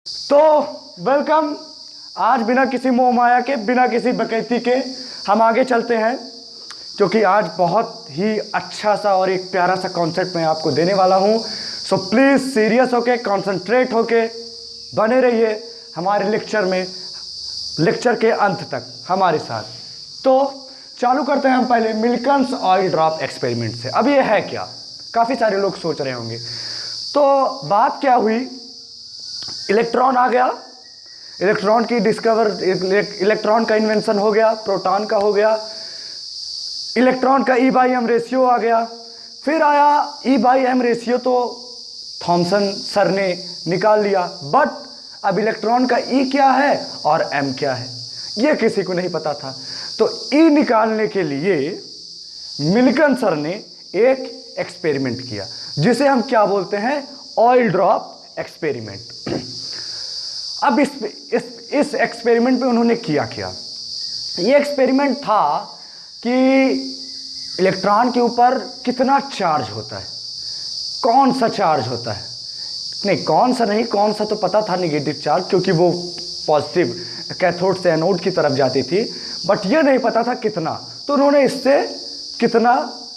तो वेलकम। आज बिना किसी मोह माया के, बिना किसी बकैती के हम आगे चलते हैं, क्योंकि आज बहुत ही अच्छा सा और एक प्यारा सा कॉन्सेप्ट मैं आपको देने वाला हूं। सो प्लीज़ सीरियस होके, कंसंट्रेट होके बने रहिए हमारे लेक्चर में, लेक्चर के अंत तक हमारे साथ। तो चालू करते हैं हम पहले मिल्कन्स ऑयल ड्रॉप एक्सपेरिमेंट से। अब ये है क्या, काफ़ी सारे लोग सोच रहे होंगे। तो बात क्या हुई, इलेक्ट्रॉन आ गया, इलेक्ट्रॉन की इलेक्ट्रॉन का इन्वेंशन हो गया, प्रोटॉन का हो गया, इलेक्ट्रॉन का E/m रेशियो आ गया। फिर आया E/m रेशियो तो थॉमसन सर ने निकाल लिया, बट अब इलेक्ट्रॉन का E क्या है और M क्या है ये किसी को नहीं पता था। तो E निकालने के लिए मिल्कन सर ने एक एक्सपेरिमेंट किया, जिसे हम क्या बोलते हैं, ऑयल ड्रॉप एक्सपेरिमेंट। अब इस एक्सपेरिमेंट में उन्होंने किया क्या, ये एक्सपेरिमेंट था कि इलेक्ट्रॉन के ऊपर कितना चार्ज होता है, कौन सा चार्ज होता है, नहीं कौन सा नहीं, कौन सा तो पता था, नेगेटिव चार्ज, क्योंकि वो पॉजिटिव कैथोड से एनोड की तरफ जाती थी, बट ये नहीं पता था कितना। तो उन्होंने इससे कितना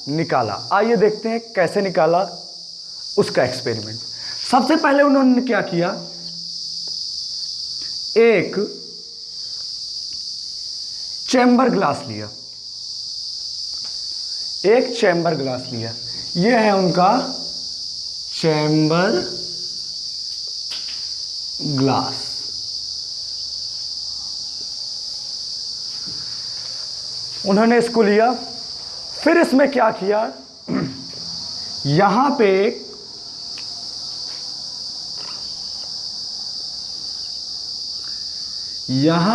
निकाला, आइए देखते हैं कैसे निकाला उसका एक्सपेरिमेंट। सबसे पहले उन्होंने क्या किया, एक चैम्बर ग्लास लिया, एक चैम्बर ग्लास लिया, यह है उनका चैम्बर ग्लास। उन्होंने इसको लिया, फिर इसमें क्या किया, यहां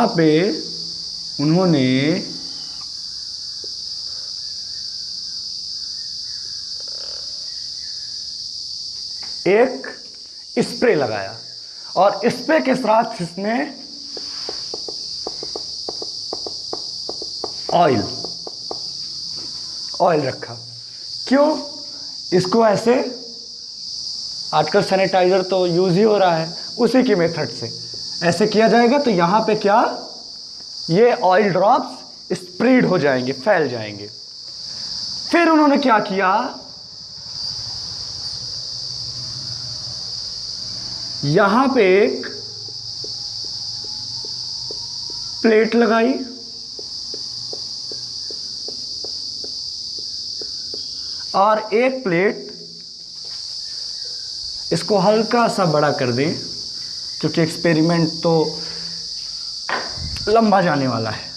पे उन्होंने एक स्प्रे लगाया और स्प्रे के साथ इसमें ऑयल रखा। क्यों, इसको ऐसे, आजकल सैनिटाइजर तो यूज ही हो रहा है, उसी की मेथड से ऐसे किया जाएगा। तो यहां पे क्या, ये ऑयल ड्रॉप्स स्प्रेड हो जाएंगे, फैल जाएंगे। फिर उन्होंने क्या किया, यहां पे एक प्लेट लगाई और एक प्लेट, इसको हल्का सा बड़ा कर दें क्योंकि एक्सपेरिमेंट तो लंबा जाने वाला है।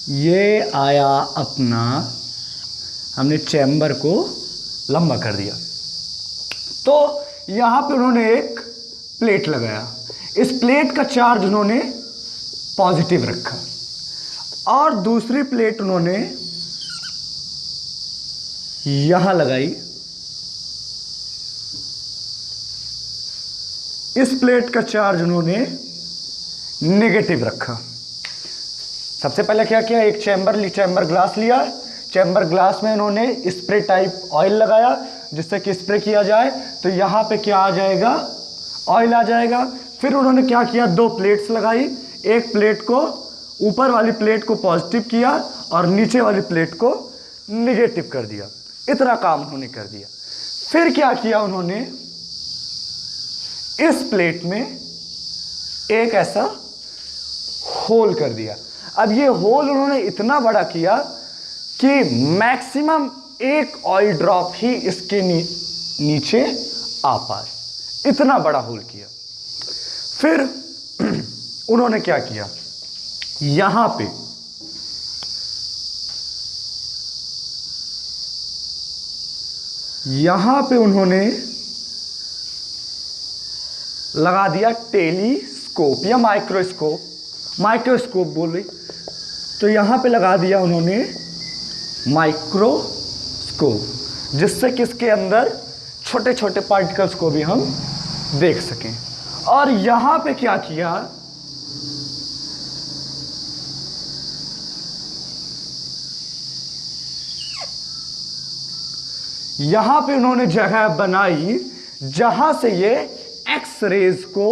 ये आया अपना, हमने चैम्बर को लंबा कर दिया। तो यहां पे उन्होंने एक प्लेट लगाया, इस प्लेट का चार्ज उन्होंने पॉजिटिव रखा और दूसरी प्लेट उन्होंने यहां लगाई, इस प्लेट का चार्ज उन्होंने नेगेटिव रखा। सबसे पहले क्या किया, एक चैम्बर ग्लास लिया, चैम्बर ग्लास में उन्होंने स्प्रे टाइप ऑयल लगाया, जिससे कि स्प्रे किया जाए तो यहाँ पे क्या आ जाएगा, ऑयल आ जाएगा। फिर उन्होंने क्या किया, दो प्लेट्स लगाई, एक प्लेट को, ऊपर वाली प्लेट को पॉजिटिव किया और नीचे वाली प्लेट को निगेटिव कर दिया। इतना काम उन्होंने कर दिया। फिर क्या किया, उन्होंने इस प्लेट में एक ऐसा होल कर दिया। अब ये होल उन्होंने इतना बड़ा किया कि मैक्सिमम एक ऑयल ड्रॉप ही इसके नीचे आ पाए, इतना बड़ा होल किया। फिर उन्होंने क्या किया, यहां पे उन्होंने लगा दिया टेलीस्कोप या माइक्रोस्कोप बोले, तो यहां पे लगा दिया उन्होंने माइक्रोस्कोप, जिससे कि इसके अंदर छोटे छोटे पार्टिकल्स को भी हम देख सकें। और यहां पे क्या किया, यहां पे उन्होंने जगह बनाई जहां से ये एक्स रेज को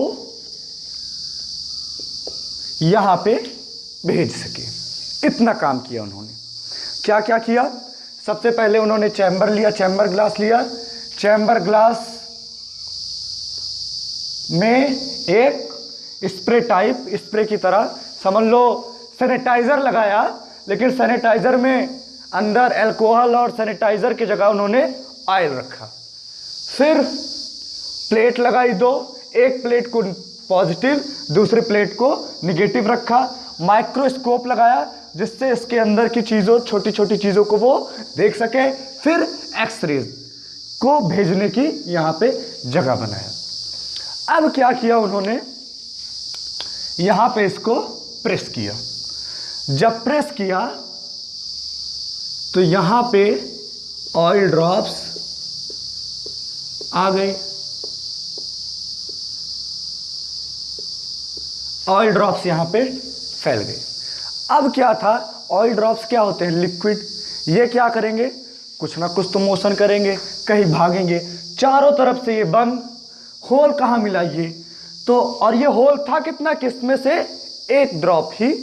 यहां पे भेज सके। इतना काम किया उन्होंने। क्या क्या किया? सबसे पहले उन्होंने चैम्बर लिया, चैम्बर ग्लास लिया। चैम्बर ग्लास में एक स्प्रे टाइप, स्प्रे की तरह समझ लो सैनिटाइजर लगाया, लेकिन सैनिटाइजर में अंदर अल्कोहल और सैनिटाइजर की जगह उन्होंने ऑयल रखा। फिर प्लेट लगाई दो, एक प्लेट को पॉजिटिव, दूसरे प्लेट को निगेटिव रखा। माइक्रोस्कोप लगाया जिससे इसके अंदर की चीज़ों, छोटी छोटी चीज़ों को वो देख सके। फिर एक्सरेज को भेजने की यहाँ पे जगह बनाया। अब क्या किया उन्होंने? यहाँ पे इसको प्रेस किया। जब प्रेस किया तो यहाँ पे ऑयल ड्रॉप्स आ गए। ऑयल ड्रॉप्स यहाँ पे फैल गए। अब क्या था? ऑयल ड्रॉप्स क्या होते हैं? लिक्विड। ये क्या करेंगे? कुछ ना कुछ तो मोशन करेंगे, कहीं भागेंगे। चारों तरफ से ये बंद। होल कहाँ मिला? ये तो, और ये होल था कितना कि इसमें से एक ड्रॉप ही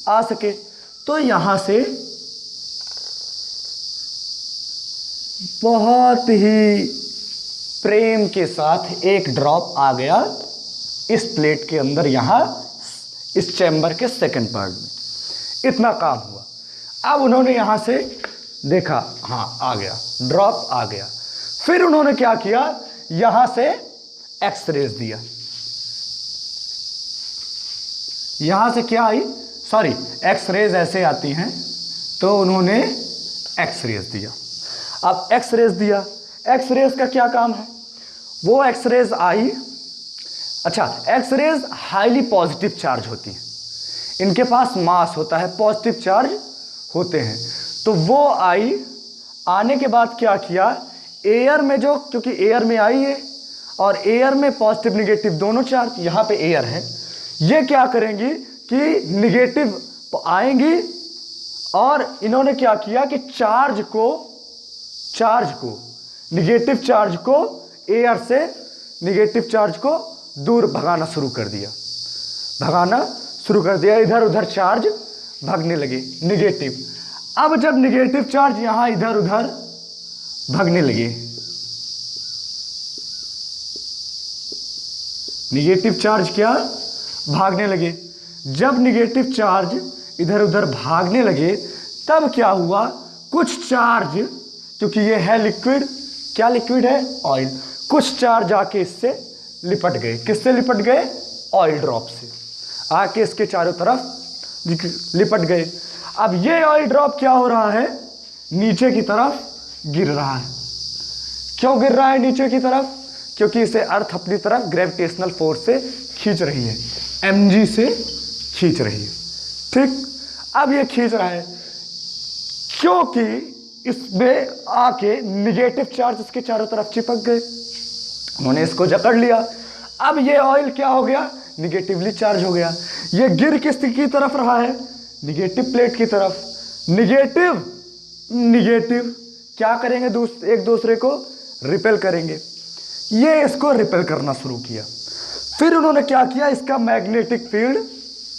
आ सके। तो यहां से बहुत ही प्रेम के साथ एक ड्रॉप आ गया इस प्लेट के अंदर, यहां इस चैम्बर के सेकंड पार्ट में। इतना काम हुआ। अब उन्होंने यहां से देखा, हाँ आ गया, ड्रॉप आ गया। फिर उन्होंने क्या किया? यहां से एक्सरेज दिया। यहां से क्या आई? सॉरी, एक्सरेज ऐसे आती हैं, तो उन्होंने एक्सरेज दिया। अब एक्सरेज दिया, एक्सरेज का क्या काम है? वो एक्सरेज आई। अच्छा, एक्सरेज हाईली पॉजिटिव चार्ज होती हैं, इनके पास मास होता है, पॉजिटिव चार्ज होते हैं। तो वो आई। आने के बाद क्या किया? एयर में जो, क्योंकि एयर में आई है और एयर में पॉजिटिव निगेटिव दोनों चार्ज, यहाँ पे एयर है, ये क्या करेंगी कि निगेटिव आएंगी। और इन्होंने क्या किया कि चार्ज को निगेटिव चार्ज को एयर से निगेटिव चार्ज को दूर भगाना शुरू कर दिया। इधर उधर चार्ज भागने लगे निगेटिव। अब जब निगेटिव चार्ज यहां इधर उधर भागने लगे, निगेटिव चार्ज क्या भागने लगे, जब निगेटिव चार्ज इधर उधर भागने लगे तब क्या हुआ? कुछ चार्ज, क्योंकि ये है लिक्विड, क्या लिक्विड है? ऑयल। कुछ चार्ज आके इससे लिपट गए। किससे लिपट गए? ऑयल ड्रॉप से आके इसके चारों तरफ लिपट गए। अब ये ऑयल ड्रॉप क्या हो रहा है? नीचे की तरफ गिर रहा है। क्यों गिर रहा है नीचे की तरफ? क्योंकि इसे अर्थ अपनी तरफ ग्रेविटेशनल फोर्स से खींच रही है, mg से खींच रही है। ठीक, अब ये खींच रहा है क्योंकि इसमें आके निगेटिव चार्ज इसके चारों तरफ चिपक गए। उन्होंने इसको जकड़ लिया। अब ये ऑयल क्या हो गया? निगेटिवली चार्ज हो गया। ये गिर किसकी तरफ रहा है? निगेटिव प्लेट की तरफ। निगेटिव क्या करेंगे? एक दूसरे को रिपेल करेंगे। ये इसको रिपेल करना शुरू किया। फिर उन्होंने क्या किया? इसका मैग्नेटिक फील्ड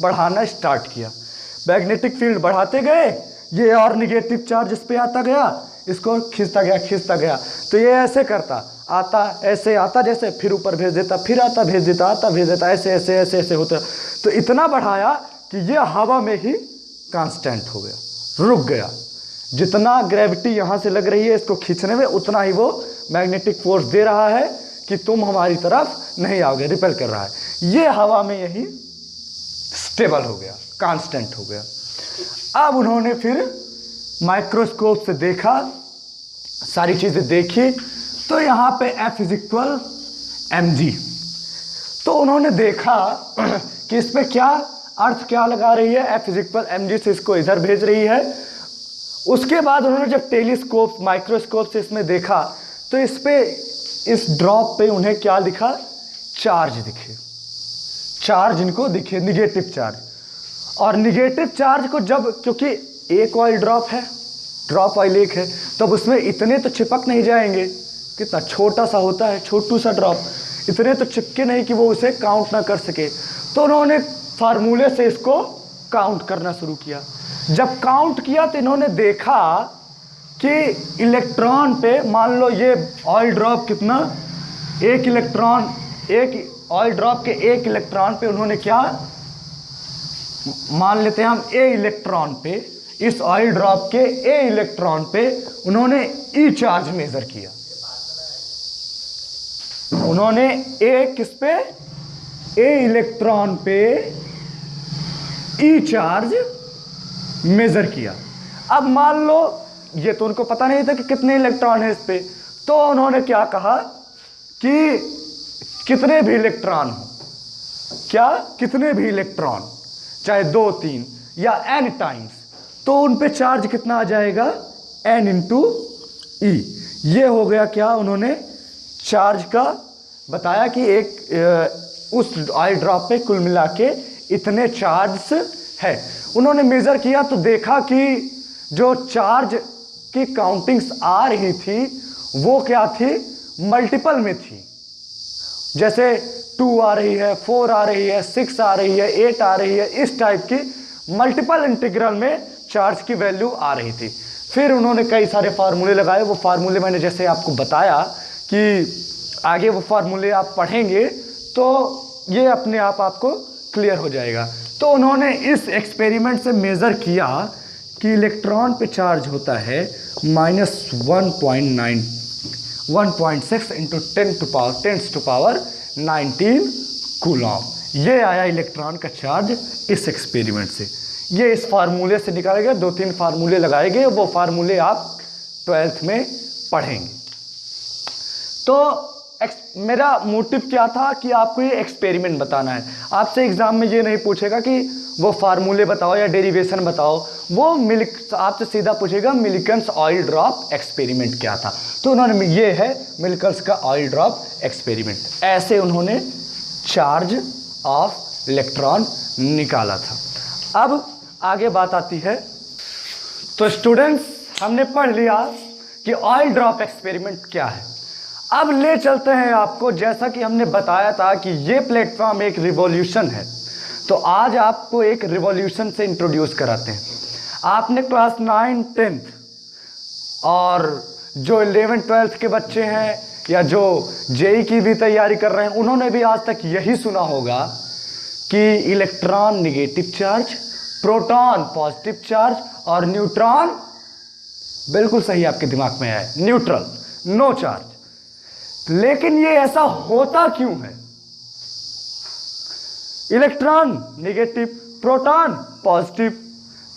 बढ़ाना स्टार्ट किया। मैग्नेटिक फील्ड बढ़ाते गए, ये और निगेटिव चार्ज इस पे आता गया, इसको खींचता गया। तो ये ऐसे करता, आता ऐसे आता, जैसे फिर ऊपर भेज देता, फिर आता भेज देता, आता भेज देता, ऐसे होता। तो इतना बढ़ाया कि ये हवा में ही कांस्टेंट हो गया, रुक गया। जितना ग्रेविटी यहाँ से लग रही है इसको खींचने में, उतना ही वो मैग्नेटिक फोर्स दे रहा है कि तुम हमारी तरफ नहीं आओगे, रिपेल कर रहा है। ये हवा में यही स्टेबल हो गया, कांस्टेंट हो गया। अब उन्होंने फिर माइक्रोस्कोप से देखा, सारी चीज़ें देखी, तो यहाँ पे F = mg। तो उन्होंने देखा कि इस पे क्या अर्थ क्या लगा रही है, F = mg से इसको इधर भेज रही है। उसके बाद उन्होंने जब टेलीस्कोप, माइक्रोस्कोप से इसमें देखा, तो इस पे, इस ड्रॉप पे उन्हें क्या दिखा? चार्ज दिखे। चार्ज इनको दिखे, निगेटिव चार्ज। और निगेटिव चार्ज को जब, क्योंकि एक ऑयल ड्रॉप है, ड्रॉप वाइल एक है, तो अब उसमें इतने तो चिपक नहीं जाएंगे, कितना छोटा सा होता है, छोटू सा ड्रॉप, इतने तो चिपके नहीं कि वो उसे काउंट ना कर सके। तो उन्होंने फार्मूले से इसको काउंट करना शुरू किया। जब काउंट किया तो इन्होंने देखा कि इलेक्ट्रॉन पे, मान लो ये ऑयल ड्रॉप कितना, एक इलेक्ट्रॉन, एक ऑयल ड्रॉप के एक इलेक्ट्रॉन पे उन्होंने क्या मान लेते हैं हम, ए इलेक्ट्रॉन पे, इस ऑयल ड्रॉप के ए इलेक्ट्रॉन पे उन्होंने ई चार्ज मेजर किया। उन्होंने ए किस पे, ए इलेक्ट्रॉन पे ई चार्ज मेजर किया। अब मान लो ये तो उनको पता नहीं था कि कितने इलेक्ट्रॉन है इस पे, तो उन्होंने क्या कहा कि कितने भी इलेक्ट्रॉन हो, क्या कितने भी इलेक्ट्रॉन, चाहे 2 3 या n टाइम्स, तो उन पे चार्ज कितना आ जाएगा, n इंटू ई। ये हो गया क्या, उन्होंने चार्ज का बताया कि एक उस ऑयल ड्रॉप पे कुल मिला के इतने चार्ज है। उन्होंने मेजर किया तो देखा कि जो चार्ज की काउंटिंग्स आ रही थी वो क्या थी, मल्टीपल में थी। जैसे 2 आ रही है, 4 आ रही है, 6 आ रही है, 8 आ रही है, इस टाइप की मल्टीपल इंटीग्रल में चार्ज की वैल्यू आ रही थी। फिर उन्होंने कई सारे फार्मूले लगाए। वो फार्मूले मैंने जैसे आपको बताया कि आगे वो फार्मूले आप पढ़ेंगे तो ये अपने आप आपको क्लियर हो जाएगा। तो उन्होंने इस एक्सपेरिमेंट से मेज़र किया कि इलेक्ट्रॉन पे चार्ज होता है -1.6 इंटू 10⁻19 कूलॉम। ये आया इलेक्ट्रॉन का चार्ज इस एक्सपेरिमेंट से। ये इस फार्मूले से निकाले गए, 2-3 फार्मूले लगाए गए, वो फार्मूले आप 12th में पढ़ेंगे। तो मेरा मोटिव क्या था कि आपको ये एक्सपेरिमेंट बताना है। आपसे एग्जाम में ये नहीं पूछेगा कि वो फार्मूले बताओ या डेरिवेशन बताओ, वो आपसे सीधा पूछेगा मिल्कियंस ऑयल ड्रॉप एक्सपेरिमेंट क्या था। तो उन्होंने, ये है मिल्कियंस का ऑयल ड्रॉप एक्सपेरिमेंट, ऐसे उन्होंने चार्ज ऑफ इलेक्ट्रॉन निकाला था। अब आगे बात आती है। तो स्टूडेंट्स, हमने पढ़ लिया कि ऑयल ड्रॉप एक्सपेरिमेंट क्या है। अब ले चलते हैं आपको, जैसा कि हमने बताया था कि ये प्लेटफॉर्म एक रिवॉल्यूशन है, तो आज आपको एक रिवॉल्यूशन से इंट्रोड्यूस कराते हैं। आपने क्लास 9 10 और जो 11 12 के बच्चे हैं या जो जेई की भी तैयारी कर रहे हैं, उन्होंने भी आज तक यही सुना होगा कि electron negative charge, proton positive charge और न्यूट्रॉन, बिल्कुल सही आपके दिमाग में है, न्यूट्रल, नो चार्ज। लेकिन ये ऐसा होता क्यों है? इलेक्ट्रॉन निगेटिव, प्रोटॉन पॉजिटिव,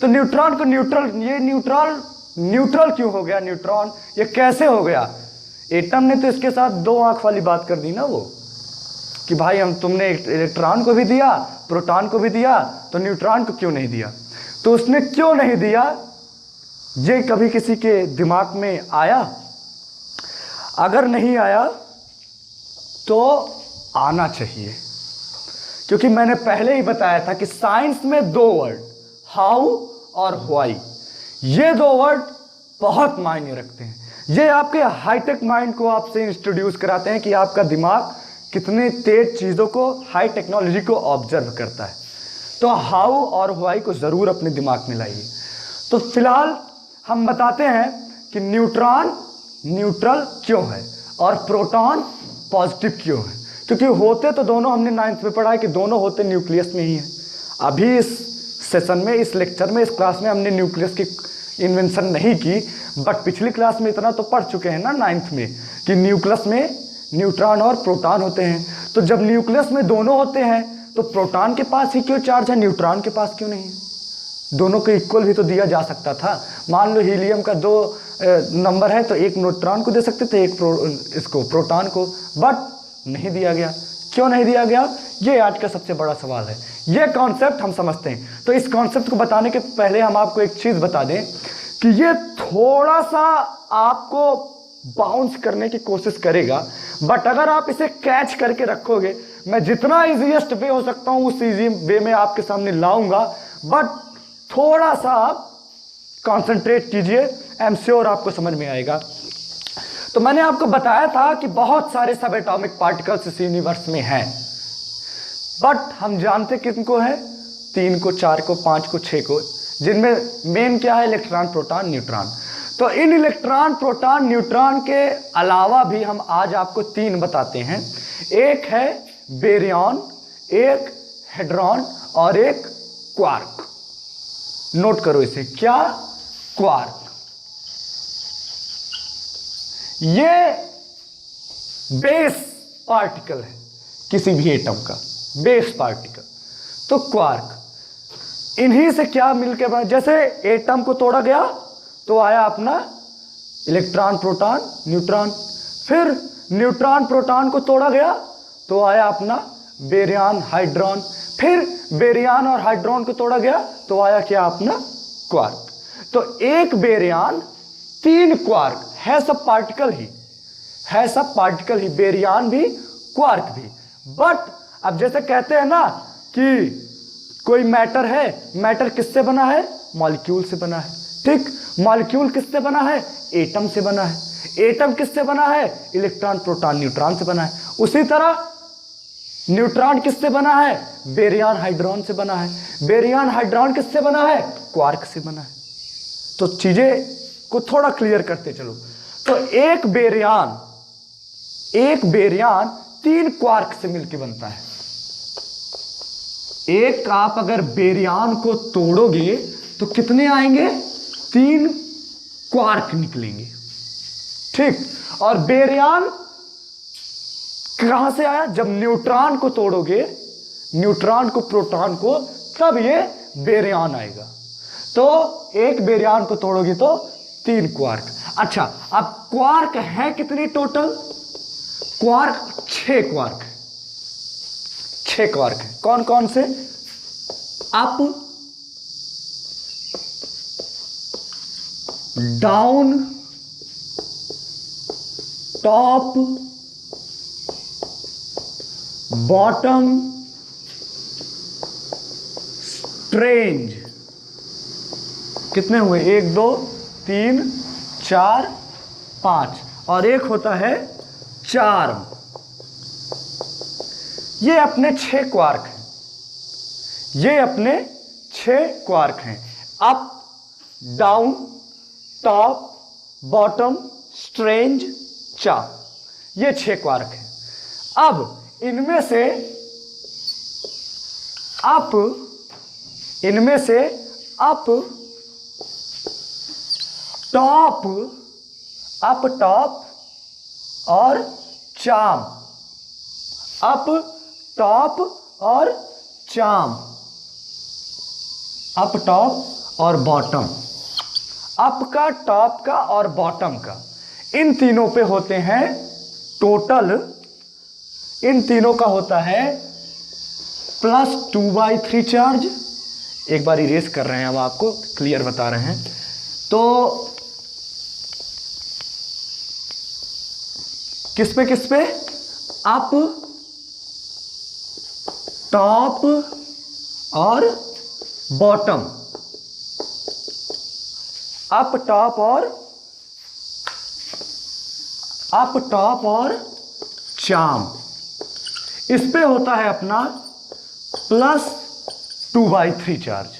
तो न्यूट्रॉन को न्यूट्रल, ये न्यूट्रल क्यों हो गया न्यूट्रॉन? ये कैसे हो गया? एटम ने तो इसके साथ 2 आंख वाली बात कर दी ना, वो कि भाई हम तुमने इलेक्ट्रॉन को भी दिया, प्रोटॉन को भी दिया, तो न्यूट्रॉन को क्यों नहीं दिया? तो उसने क्यों नहीं दिया, ये कभी किसी के दिमाग में आया? अगर नहीं आया तो आना चाहिए, क्योंकि मैंने पहले ही बताया था कि साइंस में 2 वर्ड, हाउ और व्हाई, ये 2 वर्ड बहुत मायने रखते हैं। ये आपके हाईटेक माइंड को आपसे इंट्रोड्यूस कराते हैं कि आपका दिमाग कितने तेज चीज़ों को, हाई टेक्नोलॉजी को ऑब्जर्व करता है। तो हाउ और व्हाई को ज़रूर अपने दिमाग में लाइए। तो फिलहाल हम बताते हैं कि न्यूट्रॉन न्यूट्रल क्यों है और प्रोटॉन पॉजिटिव क्यों है। क्योंकि होते तो दोनों, हमने 9th में पढ़ा है कि दोनों होते न्यूक्लियस में ही हैं। अभी इस सेशन में, इस लेक्चर में, इस क्लास में हमने न्यूक्लियस की इन्वेंशन नहीं की, बट पिछली क्लास में इतना तो पढ़ चुके हैं ना 9th में कि न्यूक्लियस में न्यूट्रॉन और प्रोटॉन होते हैं। तो जब न्यूक्लियस में दोनों होते हैं तो प्रोटॉन के पास ही क्यों चार्ज है, न्यूट्रॉन के पास क्यों नहीं है? दोनों को इक्वल भी तो दिया जा सकता था। मान लो हीलियम का 2 नंबर है तो एक न्यूट्रॉन को दे सकते थे, एक इसको प्रोटॉन को, बट नहीं दिया गया। क्यों नहीं दिया गया? ये आज का सबसे बड़ा सवाल है। ये कॉन्सेप्ट हम समझते हैं। तो इस कॉन्सेप्ट को बताने के पहले हम आपको एक चीज़ बता दें कि ये थोड़ा सा आपको बाउंस करने की कोशिश करेगा, बट अगर आप इसे कैच करके रखोगे, मैं जितना ईजीएस्ट वे हो सकता हूँ उस ईजी वे में आपके सामने लाऊंगा, बट थोड़ा सा आप कॉन्सेंट्रेट कीजिए आई एम श्योर आपको समझ में आएगा। तो मैंने आपको बताया था कि बहुत सारे सब एटॉमिक पार्टिकल्स इस यूनिवर्स में हैं, बट हम जानते किनको है, 3 को, 4 को, 5 को, 6 को, जिनमें मेन क्या है, इलेक्ट्रॉन, प्रोटॉन, न्यूट्रॉन। तो इन इलेक्ट्रॉन, प्रोटॉन, न्यूट्रॉन के अलावा भी हम आज आपको 3 बताते हैं। एक है बेरियन, एक हेड्रॉन और एक क्वार्क। नोट करो इसे, क्या, क्वार्क। ये बेस पार्टिकल है किसी भी एटम का, बेस पार्टिकल। तो क्वार्क, इन्हीं से क्या मिलके बना, जैसे एटम को तोड़ा गया तो आया अपना इलेक्ट्रॉन, प्रोटॉन, न्यूट्रॉन। फिर न्यूट्रॉन, प्रोटॉन को तोड़ा गया तो आया अपना बेरियन, हाइड्रॉन। फिर बेरियन और हाइड्रॉन को तोड़ा गया तो आया क्या, अपना क्वार्क। तो एक बेरियन, 3 क्वार्क, है सब पार्टिकल ही, है सब पार्टिकल ही, बेरियन भी, क्वार्क भी। बट अब जैसे कहते हैं ना कि कोई मैटर है, मैटर किससे बना है, मॉलिक्यूल से बना है। ठीक, मॉलिक्यूल किससे बना है, एटम से बना है। एटम किससे बना है, इलेक्ट्रॉन, प्रोटॉन, न्यूट्रॉन से बना है। उसी तरह न्यूट्रॉन किससे बना है, बेरियन, हाइड्रॉन से बना है। बेरियन, हाइड्रॉन किससे बना है, क्वार्क से बना है। तो चीजें को थोड़ा क्लियर करते चलो। तो एक बेरियन 3 क्वार्क से मिलकर बनता है। एक आप अगर बेरियन को तोड़ोगे तो कितने आएंगे, 3 क्वार्क निकलेंगे। ठीक, और बेरियन कहां से आया, जब न्यूट्रॉन को तोड़ोगे, न्यूट्रॉन को, प्रोटॉन को, तब ये बेरियन आएगा। तो एक बेरियन को तोड़ोगे तो 3 क्वार्क। अच्छा, अब क्वार्क है कितनी टोटल, क्वार्क 6 क्वार्क, 6 क्वार्क है। कौन कौन से, up, down, top, bottom, strange. कितने हुए, 1 2 3 4 5, और एक होता है चार्म। ये अपने 6 क्वार्क हैं, ये अपने 6 क्वार्क हैं। Up, down, top, bottom, strange, charm, ये 6 क्वार्क हैं। अब इनमें से अप टॉप, अप टॉप और चार्म, अप टॉप और चार्म, अप टॉप और बॉटम, अप का, टॉप का और बॉटम का, इन तीनों पे होते हैं टोटल, इन तीनों का होता है +2/3 चार्ज। एक बार इरेज कर रहे हैं, अब आपको क्लियर बता रहे हैं। तो किस पे, अप, टॉप और बॉटम, अप टॉप और चार्म, इस पे होता है अपना +2/3 चार्ज।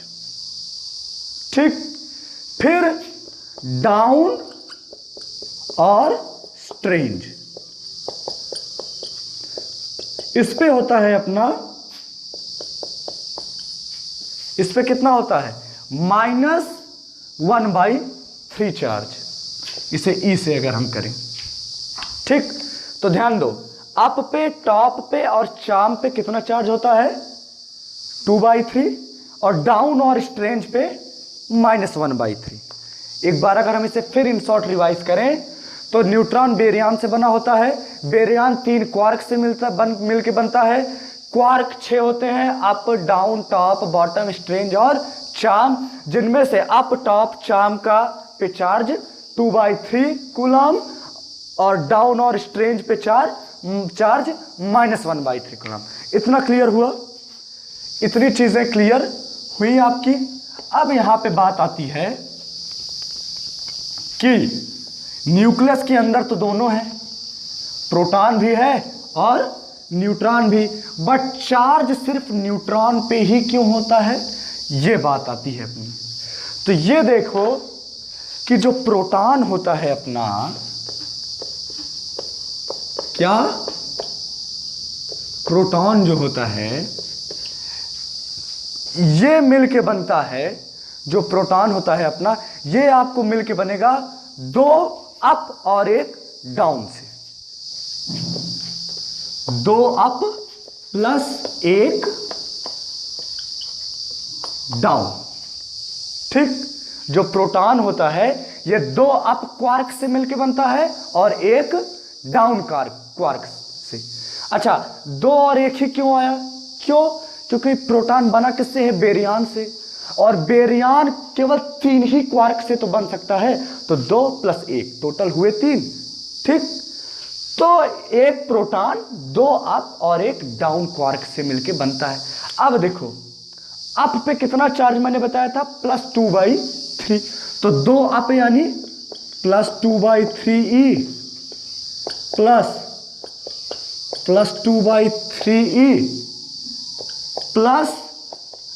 ठीक, फिर डाउन और स्ट्रेंज, इस पे होता है अपना, इस पे कितना होता है, -1/3 चार्ज। इसे ई से अगर हम करें, ठीक, तो ध्यान दो, अप पे, टॉप पे और चार्म पे कितना चार्ज होता है, 2/3, और डाउन और स्ट्रेंज पे -1/3। एक बार अगर हम इसे फिर इन शॉर्ट रिवाइज करें तो न्यूट्रॉन बेरियन से बना होता है, बेरियन 3 क्वार्क से मिलके बनता है, क्वार्क 6 होते हैं, up, down, top, bottom, strange और चार्म, जिनमें से अप, टॉप, चार्म का पे चार्ज 2/3 कूलम और डाउन और स्ट्रेंज पे चार्ज -1/3 कूलम। इतना क्लियर हुआ, इतनी चीजें क्लियर हुई आपकी। अब यहां पे बात आती है कि न्यूक्लियस के अंदर तो दोनों है, प्रोटॉन भी है और न्यूट्रॉन भी, बट चार्ज सिर्फ न्यूट्रॉन पे ही क्यों होता है, ये बात आती है अपनी। तो ये देखो कि जो प्रोटॉन होता है अपना, क्या प्रोटॉन जो होता है ये मिलके बनता है, जो प्रोटॉन होता है अपना, ये आपको मिलके बनेगा 2 अप और 1 डाउन से, 2 अप प्लस 1 डाउन। ठीक, जो प्रोटॉन होता है ये 2 अप क्वार्क से मिलके बनता है और 1 डाउन क्वार्क से। अच्छा, 2 और 1 ही क्यों आया, क्यों, क्योंकि प्रोटॉन बना किससे है, बेरियन से, और बेरियन केवल 3 ही क्वार्क से तो बन सकता है, तो 2 + 1 टोटल हुए 3। ठीक, तो एक प्रोटॉन 2 अप और 1 डाउन क्वार्क से मिलके बनता है। अब देखो अप पे कितना चार्ज मैंने बताया था, +2/3, तो 2 अप यानी +2/3e +2/3e प्लस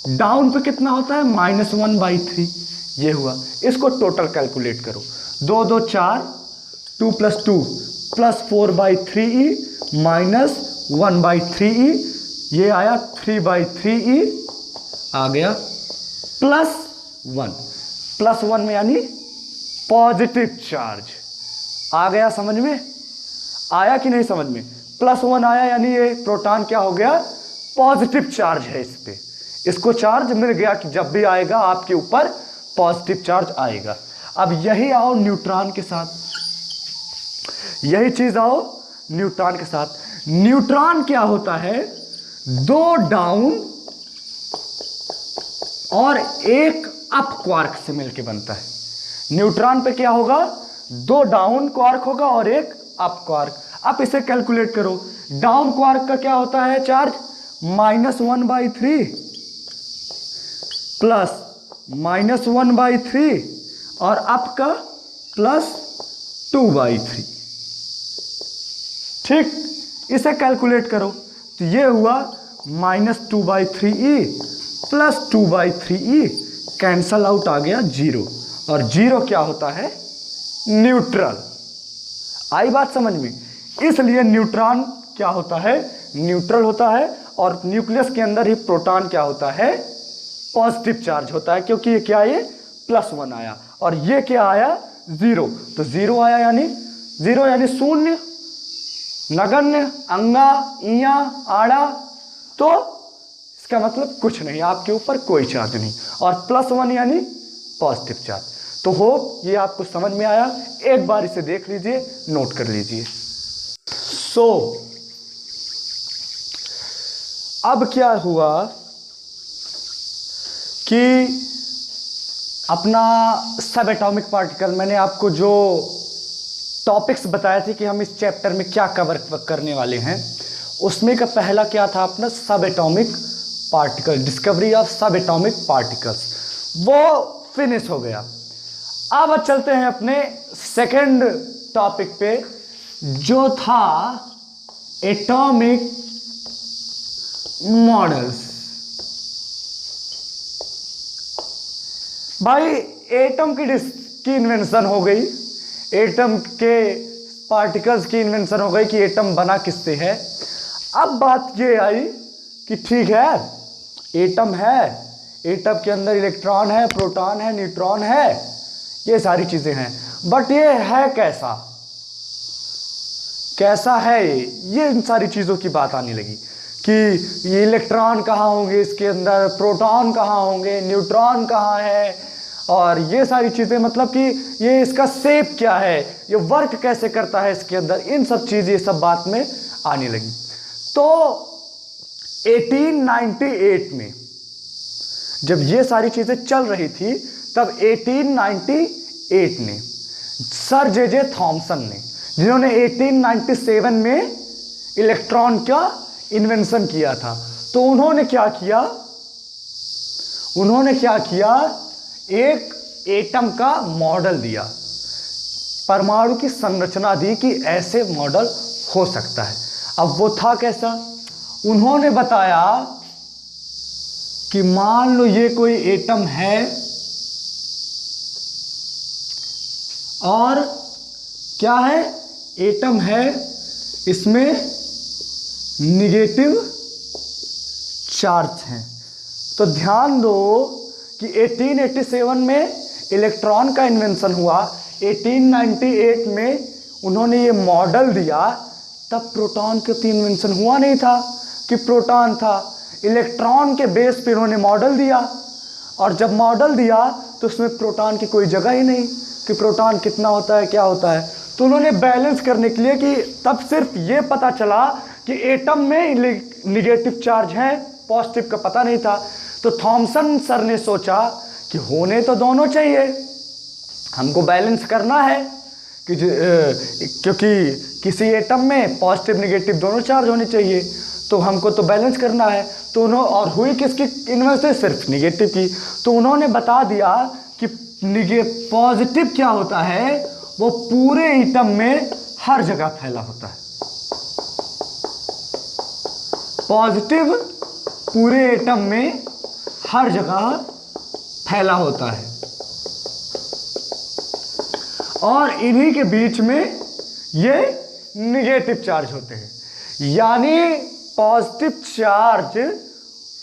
डाउन पे कितना होता है, -1/3, ये हुआ। इसको टोटल कैलकुलेट करो, 2 2 4, 2 + 2 +4/3e -1/3e, ये आया 3/3e आ गया, +1 में यानी पॉजिटिव चार्ज आ गया। समझ में आया कि नहीं, समझ में, +1 आया यानी ये प्रोटॉन क्या हो गया, पॉजिटिव चार्ज है इस पे, इसको चार्ज मिल गया कि जब भी आएगा आपके ऊपर पॉजिटिव चार्ज आएगा। अब यही आओ न्यूट्रॉन के साथ, यही चीज आओ न्यूट्रॉन के साथ। न्यूट्रॉन क्या होता है, 2 डाउन और 1 अप क्वार्क से मिलके बनता है। न्यूट्रॉन पे क्या होगा, 2 डाउन क्वार्क होगा और 1 अप क्वार्क। अब इसे कैलकुलेट करो, डाउन क्वार्क का क्या होता है चार्ज, -1/3 प्लस -1/3 और अप का +2/3। ठीक, इसे कैलकुलेट करो तो ये हुआ -2/3e +2/3e, कैंसल आउट आ गया 0, और 0 क्या होता है, न्यूट्रल। आई बात समझ में, इसलिए न्यूट्रॉन क्या होता है, न्यूट्रल होता है, और न्यूक्लियस के अंदर ही प्रोटॉन क्या होता है, पॉजिटिव चार्ज होता है, क्योंकि ये क्या, ये +1 आया और ये क्या आया, 0, तो 0 आया यानी 0 यानी शून्य, नगण्य, अंगा, इया, आड़ा, तो इसका मतलब कुछ नहीं, आपके ऊपर कोई चार्ज नहीं, और +1 यानी पॉजिटिव चार्ज। तो होप ये आपको समझ में आया, एक बार इसे देख लीजिए, नोट कर लीजिए। अब क्या हुआ कि अपना सब एटॉमिक पार्टिकल, मैंने आपको जो टॉपिक्स बताए थे कि हम इस चैप्टर में क्या कवर करने वाले हैं, उसमें का पहला क्या था अपना, सब एटॉमिक पार्टिकल, डिस्कवरी ऑफ सब एटॉमिक पार्टिकल्स, वो फिनिश हो गया। अब चलते हैं अपने सेकंड टॉपिक पे, जो था एटॉमिक मॉडल्स। भाई एटम की इन्वेंशन हो गई, एटम के पार्टिकल्स की इन्वेंशन हो गई कि एटम बना किससे है। अब बात ये आई कि ठीक है, एटम है, एटम के अंदर इलेक्ट्रॉन है, प्रोटॉन है, न्यूट्रॉन है, ये सारी चीजें हैं, बट ये है कैसा, कैसा है ये इन सारी चीज़ों की बात आने लगी कि ये इलेक्ट्रॉन कहाँ होंगे इसके अंदर, प्रोटॉन कहाँ होंगे, न्यूट्रॉन कहाँ है, और ये सारी चीज़ें, मतलब कि ये इसका शेप क्या है, ये वर्क कैसे करता है इसके अंदर, इन सब चीज़, ये सब बात में आने लगी। तो 1898 में जब ये सारी चीज़ें चल रही थी, तब 1898 में सर जे थॉमसन ने, जिन्होंने 1897 में इलेक्ट्रॉन का इन्वेंशन किया था, तो उन्होंने क्या किया, एक एटम का मॉडल दिया परमाणु की संरचना दी कि ऐसे मॉडल हो सकता है। अब वो था कैसा? उन्होंने बताया कि मान लो ये कोई एटम है और क्या है, एटम है, इसमें निगेटिव चार्ज है। तो ध्यान दो कि 1887 में इलेक्ट्रॉन का इन्वेंशन हुआ, 1898 में उन्होंने ये मॉडल दिया, तब प्रोटॉन का तो इन्वेंशन हुआ नहीं था कि प्रोटॉन था। इलेक्ट्रॉन के बेस पे उन्होंने मॉडल दिया, और जब मॉडल दिया तो उसमें प्रोटॉन की कोई जगह ही नहीं कि प्रोटॉन कितना होता है, क्या होता है। तो उन्होंने बैलेंस करने के लिए कि तब सिर्फ ये पता चला कि एटम में निगेटिव चार्ज है, पॉजिटिव का पता नहीं था। तो थॉमसन सर ने सोचा कि होने तो दोनों चाहिए, हमको बैलेंस करना है कि क्योंकि किसी एटम में पॉजिटिव निगेटिव दोनों चार्ज होने चाहिए, तो हमको तो बैलेंस करना है। तो उन्होंने, और हुई किसकी इन्वेंशन? सिर्फ निगेटिव की। तो उन्होंने बता दिया कि पॉजिटिव क्या होता है, वो पूरे एटम में हर जगह फैला होता है। पॉजिटिव पूरे एटम में हर जगह फैला होता है, और इन्हीं के बीच में ये निगेटिव चार्ज होते हैं। यानी पॉजिटिव चार्ज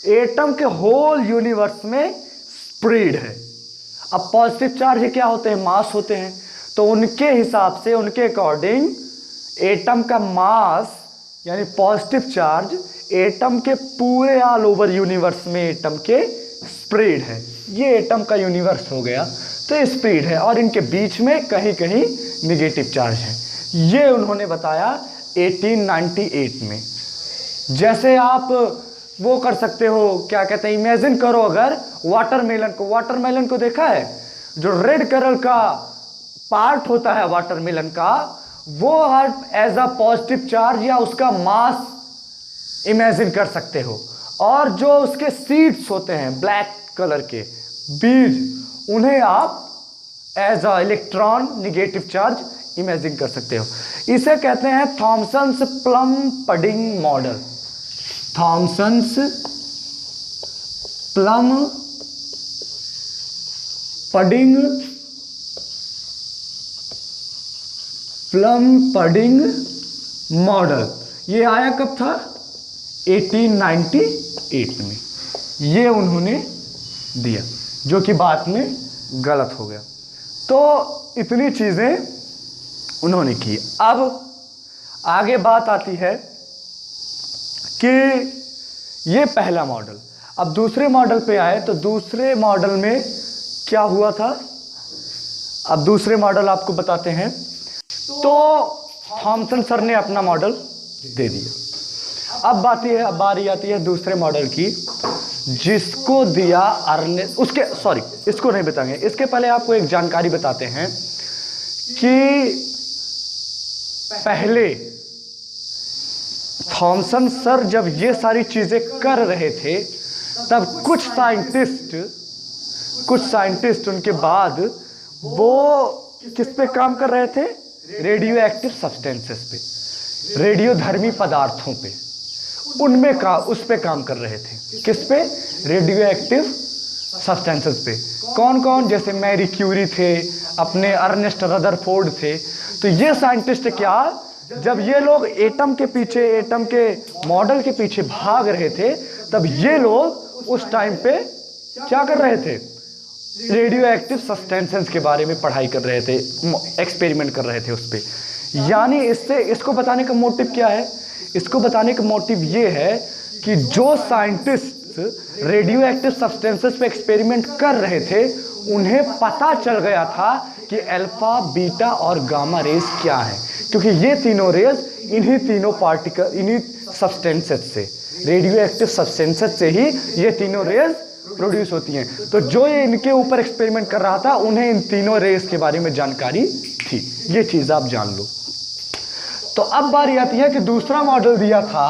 एटम के होल यूनिवर्स में स्प्रेड है। अब पॉजिटिव चार्ज क्या होते हैं? मास होते हैं। तो उनके हिसाब से, उनके अकॉर्डिंग, एटम का मास यानी पॉजिटिव चार्ज एटम के पूरे ऑल ओवर यूनिवर्स में एटम के स्प्रेड है। ये एटम का यूनिवर्स हो गया, तो स्प्रेड है, और इनके बीच में कहीं कहीं निगेटिव चार्ज है। ये उन्होंने बताया 1898 में। जैसे आप वो कर सकते हो, क्या कहते हैं, इमेजिन करो अगर वाटरमेलन को देखा है, जो रेड कलर का पार्ट होता है वाटरमेलन का, वो एज अ पॉजिटिव चार्ज या उसका मास इमेजिन कर सकते हो। और जो उसके सीड्स होते हैं ब्लैक कलर के बीज, उन्हें आप as a electron negative charge imagine कर सकते हो। इसे कहते हैं Thomson's plum pudding model. Thomson's plum pudding model. ये आया कब था? 1898 में ये उन्होंने दिया, जो कि बाद में गलत हो गया। तो इतनी चीजें उन्होंने की। अब आगे बात आती है कि ये पहला मॉडल। अब दूसरे मॉडल पे आए, तो दूसरे मॉडल में क्या हुआ था? अब दूसरे मॉडल आपको बताते हैं। तो थॉमसन सर ने अपना मॉडल दे दिया। अब बारी आती है दूसरे मॉडल की, जिसको दिया अर्नेस्ट। इसको नहीं बताएंगे, इसके पहले आपको एक जानकारी बताते हैं कि पहले थॉमसन सर जब ये सारी चीजें कर रहे थे, तब कुछ साइंटिस्ट उनके बाद वो किस पे काम कर रहे थे? रेडियो एक्टिव सब्सटेंसेस पे, रेडियोधर्मी पदार्थों पे, उस पे काम कर रहे थे। किस पे? रेडियो एक्टिव सब्सटेंसेस पे। कौन कौन? जैसे मैरी क्यूरी थे, अपने अर्नेस्ट रदरफोर्ड थे। तो ये साइंटिस्ट क्या, जब ये लोग एटम के मॉडल के पीछे भाग रहे थे, तब ये लोग उस टाइम पे क्या कर रहे थे? रेडियो एक्टिव सब्सटेंसेस के बारे में पढ़ाई कर रहे थे, एक्सपेरिमेंट कर रहे थे उस पे। यानी इसको बताने का मोटिव क्या है? इसको बताने का मोटिव ये है कि जो साइंटिस्ट रेडियो एक्टिव सब्सटेंसेस पे एक्सपेरिमेंट कर रहे थे, उन्हें पता चल गया था कि अल्फा, बीटा और गामा रेज क्या है, क्योंकि ये तीनों रेज इन्हीं तीनों पार्टिकल, इन्हीं सब्सटेंसेस से, रेडियो एक्टिव सब्सटेंसेस से ही ये तीनों रेज प्रोड्यूस होती हैं। तो जो ये इनके ऊपर एक्सपेरिमेंट कर रहा था, उन्हें इन तीनों रेस के बारे में जानकारी थी। ये चीज आप जान लो। तो अब बारी आती है कि दूसरा मॉडल दिया था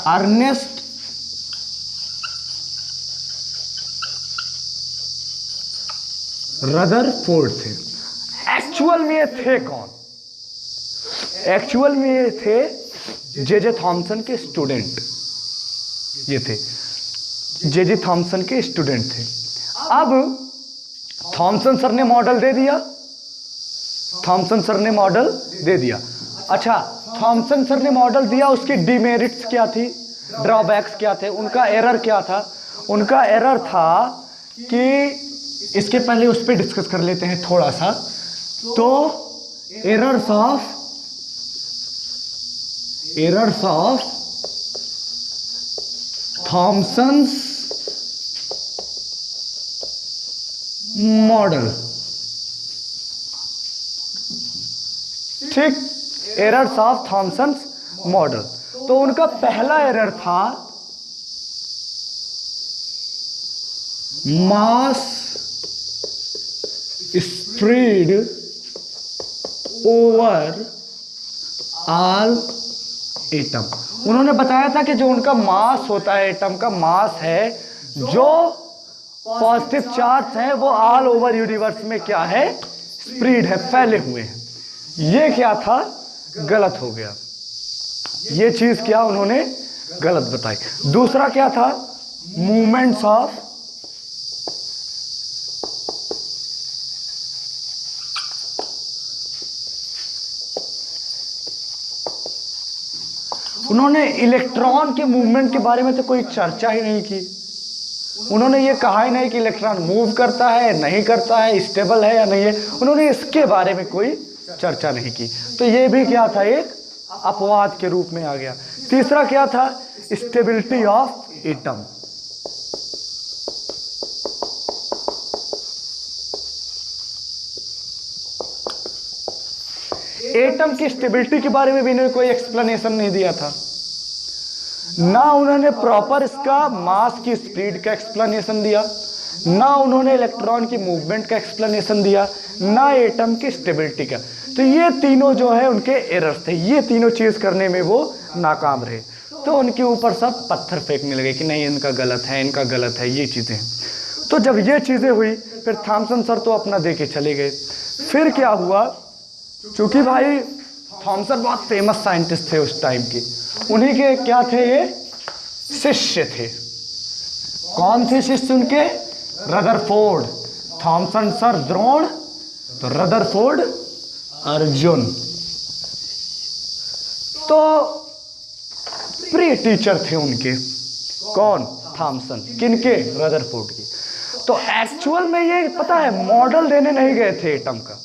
अर्नेस्ट रदरफोर्ड थे। एक्चुअल में ये थे कौन? एक्चुअल में ये थे जे थॉमसन के स्टूडेंट। ये थे जे थॉमसन के स्टूडेंट थे। अब थॉमसन सर ने मॉडल दे दिया। थॉमसन सर ने मॉडल दे दिया। अच्छा, थॉमसन सर ने मॉडल दिया, उसकी डिमेरिट्स क्या थी, ड्रॉबैक्स क्या थे, उनका एरर क्या था? उनका एरर था कि इसके पहले उस पर डिस्कस कर लेते हैं थोड़ा सा। तो एरर्स ऑफ थॉमसन्स मॉडल। ठीक, एरर्स ऑफ थॉमसन्स मॉडल। तो उनका पहला एरर था मास स्प्रेड ओवर ऑल एटम। उन्होंने बताया था कि जो उनका मास होता है, एटम का मास है, जो पॉजिटिव चार्ज है वो ऑल ओवर यूनिवर्स में क्या है, स्प्रेड है, फैले हुए हैं। ये क्या था, गलत हो गया। ये चीज क्या उन्होंने गलत बताई। दूसरा क्या था, मूवमेंट्स ऑफ उन्होंने इलेक्ट्रॉन के मूवमेंट के बारे में तो कोई चर्चा ही नहीं की। उन्होंने ये कहा ही नहीं कि इलेक्ट्रॉन मूव करता है, नहीं करता है, स्टेबल है या नहीं है। उन्होंने इसके बारे में कोई चर्चा नहीं की। तो ये भी क्या था, एक अपवाद के रूप में आ गया। तीसरा क्या था, स्टेबिलिटी ऑफ एटम। एटम की स्टेबिलिटी के बारे में भी इन्होंने कोई एक्सप्लेनेशन नहीं दिया था। ना उन्होंने प्रॉपर इसका मास की स्पीड का एक्सप्लेनेशन दिया, ना उन्होंने इलेक्ट्रॉन की मूवमेंट का एक्सप्लेनेशन दिया, ना एटम की स्टेबिलिटी का। तो ये तीनों जो है उनके एरर्स थे। ये तीनों चीज करने में वो नाकाम रहे। तो उनके ऊपर सब पत्थर फेंकने लगे कि नहीं, इनका गलत है, इनका गलत है, ये चीजें। तो जब ये चीजें हुई, फिर थॉमसन सर तो अपना दे के चले गए। फिर क्या हुआ, चूंकि भाई थॉमसन बहुत फेमस साइंटिस्ट थे उस टाइम के, उन्हीं के क्या थे, ये शिष्य थे। कौन थे शिष्य उनके, रदरफोर्ड। थॉमसन सर द्रोण, तो रदरफोर्ड अर्जुन। तो प्री टीचर थे उनके। कौन, थॉमसन। किनके, रदरफोर्ड के। तो एक्चुअल में ये पता है, मॉडल देने नहीं गए थे एटम का।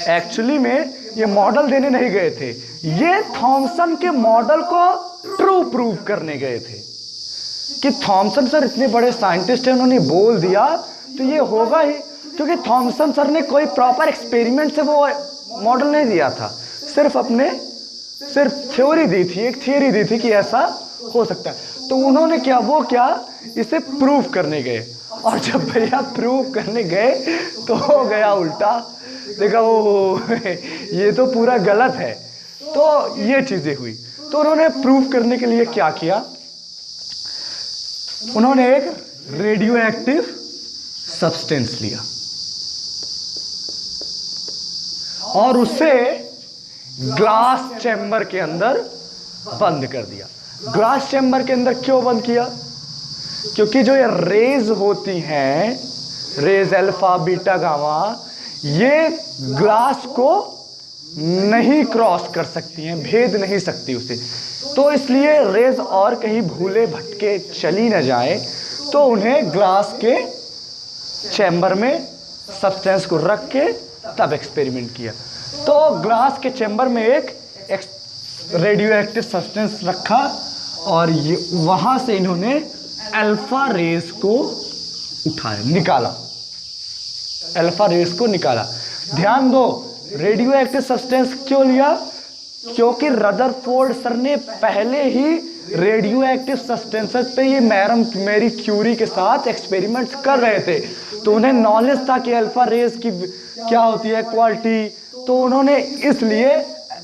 एक्चुअली में ये मॉडल देने नहीं गए थे, ये थॉमसन के मॉडल को ट्रू प्रूव करने गए थे कि थॉमसन सर इतने बड़े साइंटिस्ट हैं, उन्होंने बोल दिया तो ये होगा ही। क्योंकि थॉमसन सर ने कोई प्रॉपर एक्सपेरिमेंट से वो मॉडल नहीं दिया था, सिर्फ थ्योरी दी थी, एक थियरी दी थी कि ऐसा हो सकता है। तो उन्होंने क्या, वो क्या, इसे प्रूव करने गए। और जब भैया प्रूव करने गए तो हो गया उल्टा। देखा वो ये तो पूरा गलत है। तो ये चीजें हुई। तो उन्होंने प्रूव करने के लिए क्या किया, उन्होंने एक रेडियो एक्टिव सब्सटेंस लिया और उसे ग्लास चैम्बर के अंदर बंद कर दिया। ग्लास चैम्बर के अंदर क्यों बंद किया, क्योंकि जो ये रेज होती हैं, रेज अल्फा बीटा गामा, ये ग्लास को नहीं क्रॉस कर सकती हैं, भेद नहीं सकती उसे। तो इसलिए रेज और कहीं भूले भटके चली न जाए, तो उन्हें ग्लास के चैम्बर में सब्सटेंस को रख के तब एक्सपेरिमेंट किया। तो ग्लास के चैम्बर में एक रेडियो एक्टिव सब्सटेंस रखा और ये वहां से इन्होंने अल्फा रेज को उठाया, निकाला, अल्फा रेज को निकाला। ध्यान दो, रेडियो एक्टिव सब्सटेंस क्यों लिया, क्योंकि रदरफोर्ड सर ने पहले ही रेडियो एक्टिव सब्सटेंसेस पे ये मैरी क्यूरी के साथ एक्सपेरिमेंट्स कर रहे थे। तो उन्हें नॉलेज था कि अल्फा रेज की क्या होती है क्वालिटी। तो उन्होंने इसलिए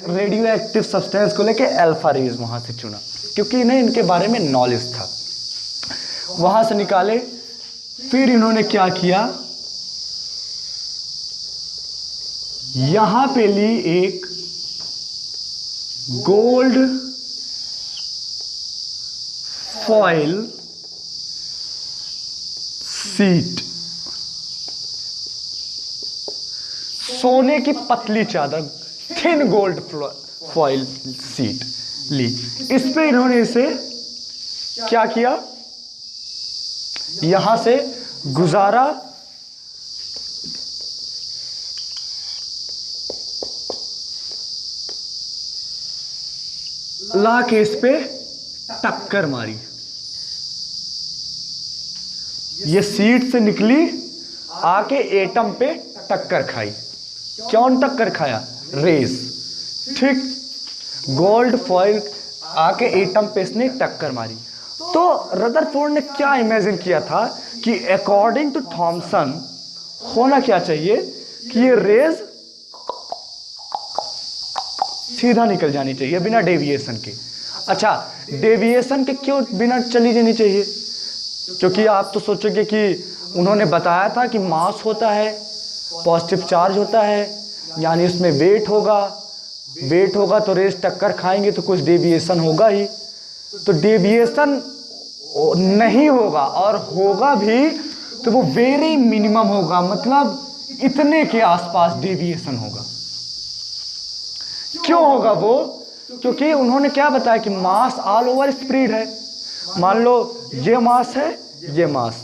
रेडियो एक्टिव सब्सटेंस को लेके अल्फा रेज वहां से चुना, क्योंकि इन्हें इनके बारे में नॉलेज था। वहां से निकाले। फिर इन्होंने क्या किया, यहां पे ली एक गोल्ड फॉइल सीट, सोने की पतली चादर, थिन गोल्ड फॉइल सीट ली। इस पे इन्होंने इसे क्या किया, यहां से गुजारा, ला के इस पे टक्कर मारी। ये सीट से निकली, आके एटम पे टक्कर खाई। कौन टक्कर खाया, रेज, ठीक। गोल्ड फॉइल आके एटम पे इसने टक्कर मारी। तो रदरफोर्ड ने क्या इमेजिन किया था कि अकॉर्डिंग टू थॉमसन होना क्या चाहिए कि ये रेज सीधा निकल जानी चाहिए बिना डेविएशन के। अच्छा, डेविएशन के क्यों बिना चली जानी चाहिए, क्योंकि आप तो सोचोगे कि उन्होंने बताया था कि मास होता है, पॉजिटिव चार्ज होता है, यानी उसमें वेट होगा तो रेस टक्कर खाएंगे तो कुछ डेविएशन होगा ही। तो डेविएशन नहीं होगा, और होगा भी तो वो वेरी मिनिमम होगा, मतलब इतने के आसपास डेविएशन होगा। क्यों होगा वो, क्योंकि उन्होंने क्या बताया कि मास ऑल ओवर स्प्रेड है। मान लो ये मास है, ये मास,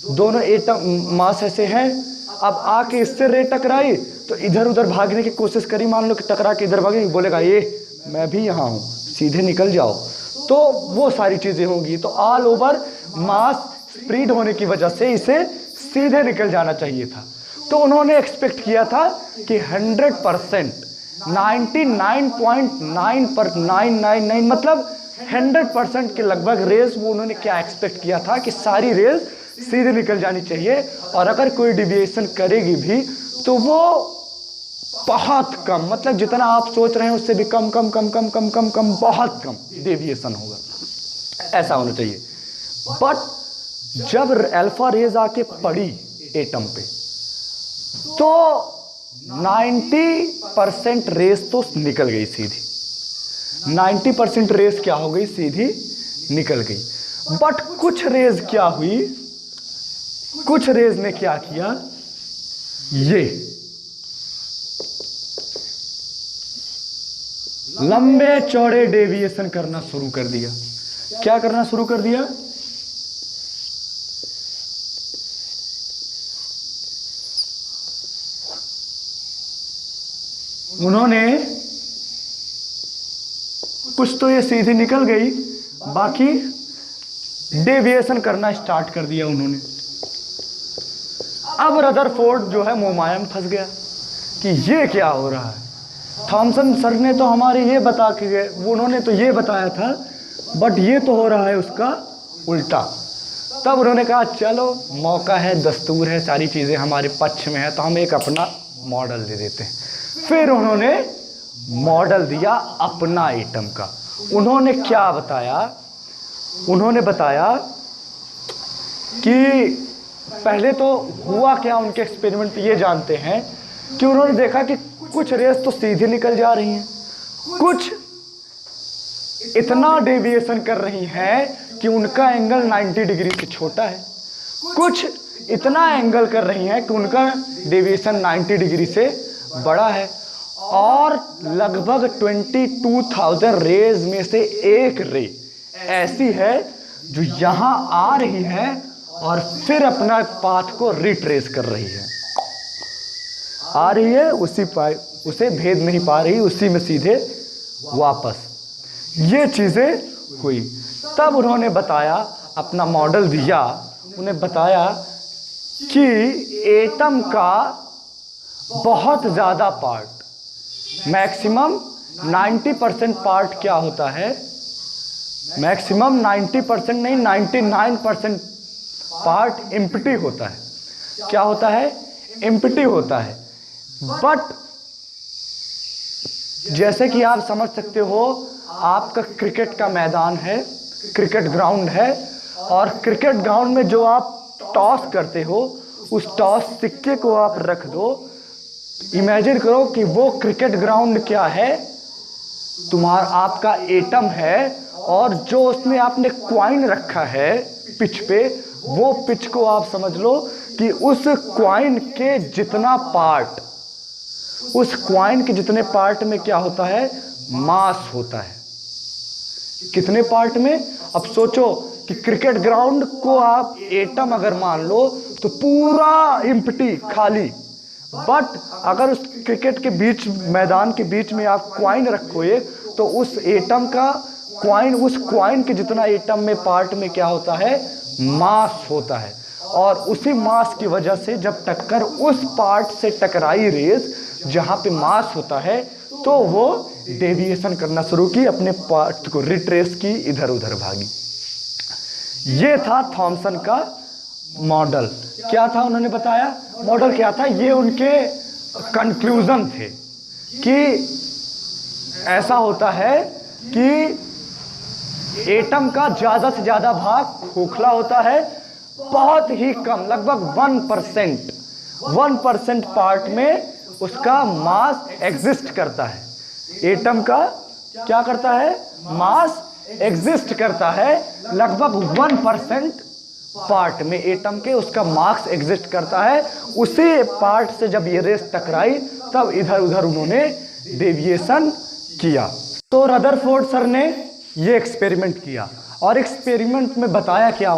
दोनों एटम मास ऐसे हैं। अब आके इससे रे टकराई तो इधर उधर भागने की कोशिश करी, मान लो कि टकरा के इधर भागे, बोलेगा ये मैं भी यहाँ हूँ, सीधे निकल जाओ, तो वो सारी चीज़ें होंगी। तो ऑल ओवर मास स्प्रेड होने की वजह से इसे सीधे निकल जाना चाहिए था। तो उन्होंने एक्सपेक्ट किया था कि 100%, 99.999 मतलब 100% के लगभग रेज, वो उन्होंने क्या एक्सपेक्ट किया था कि सारी रेज सीधे निकल जानी चाहिए, और अगर कोई डिविएशन करेगी भी तो वो बहुत कम, मतलब जितना आप सोच रहे हैं उससे भी कम कम कम कम कम कम कम बहुत कम डेविएशन होगा, ऐसा होना चाहिए। बट जब अल्फा रेज आके पड़ी एटम पे तो 90% रेस तो निकल गई सीधी, 90% रेस क्या हो गई, सीधी निकल गई। बट कुछ रेज क्या हुई, कुछ रेज ने क्या किया, ये लंबे चौड़े डेविएशन करना शुरू कर दिया। क्या करना शुरू कर दिया, उन्होंने कुछ तो ये सीधी निकल गई, बाकी डेविएशन करना स्टार्ट कर दिया उन्होंने। अब रदरफोर्ड जो है मोमाया में फंस गया कि ये क्या हो रहा है। थॉमसन सर ने तो हमारे ये बता के गए, वो उन्होंने तो ये बताया था, बट ये तो हो रहा है उसका उल्टा। तब उन्होंने कहा चलो मौका है, दस्तूर है, सारी चीज़ें हमारे पक्ष में है, तो हम एक अपना मॉडल दे देते हैं। फिर उन्होंने मॉडल दिया अपना एटम का। उन्होंने क्या बताया, उन्होंने बताया कि पहले तो हुआ क्या, उनके एक्सपेरिमेंट ये जानते हैं कि उन्होंने देखा कि कुछ रेस तो सीधे निकल जा रही हैं, कुछ इतना डेविएशन कर रही हैं कि उनका एंगल 90 डिग्री से छोटा है, कुछ इतना एंगल कर रही हैं कि उनका डेविएशन 90 डिग्री से बड़ा है, और लगभग 22,000 रेज में से एक रे ऐसी है जो यहाँ आ रही है और फिर अपना पाथ को रिट्रेस कर रही है, आ रही है उसे भेद नहीं पा रही, उसी में सीधे वापस। ये चीज़ें हुई। तब उन्होंने बताया, अपना मॉडल दिया, उन्हें बताया कि एटम का बहुत ज़्यादा पार्ट, मैक्सिमम 90% पार्ट क्या होता है, मैक्सिमम 90% नहीं 99% पार्ट एम्प्टी होता है। क्या होता है, एम्प्टी होता है। बट जैसे कि आप समझ सकते हो, आपका क्रिकेट का मैदान है, क्रिकेट ग्राउंड है, और क्रिकेट ग्राउंड में जो आप टॉस करते हो, उस टॉस सिक्के को आप रख दो, इमेजिन करो कि वो क्रिकेट ग्राउंड क्या है, तुम्हारा आपका एटम है, और जो उसमें आपने क्वाइन रखा है पिच पे, वो पिच को आप समझ लो कि उस क्वाइन के जितना पार्ट, उस क्वाइन के जितने पार्ट में क्या होता है, मास होता है। कितने पार्ट में? अब सोचो कि क्रिकेट ग्राउंड को आप एटम अगर मान लो तो पूरा एम्प्टी, खाली, बट अगर उस क्रिकेट के बीच, मैदान के बीच में आप क्वाइन रखोगे तो उस एटम का क्वाइन, उस क्वाइन के जितना एटम में पार्ट में क्या होता है, मास होता है। और उसी मास की वजह से जब टक्कर उस पार्ट से टकराई रेज जहां पे मास होता है, तो वो डेविएशन करना शुरू की, अपने पार्ट को रिट्रेस की, इधर उधर भागी। ये था थॉमसन का मॉडल। क्या था उन्होंने बताया? मॉडल क्या था? ये उनके कंक्लूजन थे कि ऐसा होता है कि एटम का ज्यादा से ज्यादा भाग खोखला होता है, बहुत ही कम, लगभग 1% पार्ट में उसका मास एग्जिस्ट करता है। एटम का क्या करता है? मास एग्जिस्ट करता है, लगभग 1% पार्ट में एटम के उसका मास एग्जिस्ट करता है। उसी पार्ट से जब ये रेस टकराई तब इधर उधर उन्होंने डेविएशन किया। तो रदरफोर्ड सर ने ये एक्सपेरिमेंट किया, और एक्सपेरिमेंट में बताया क्या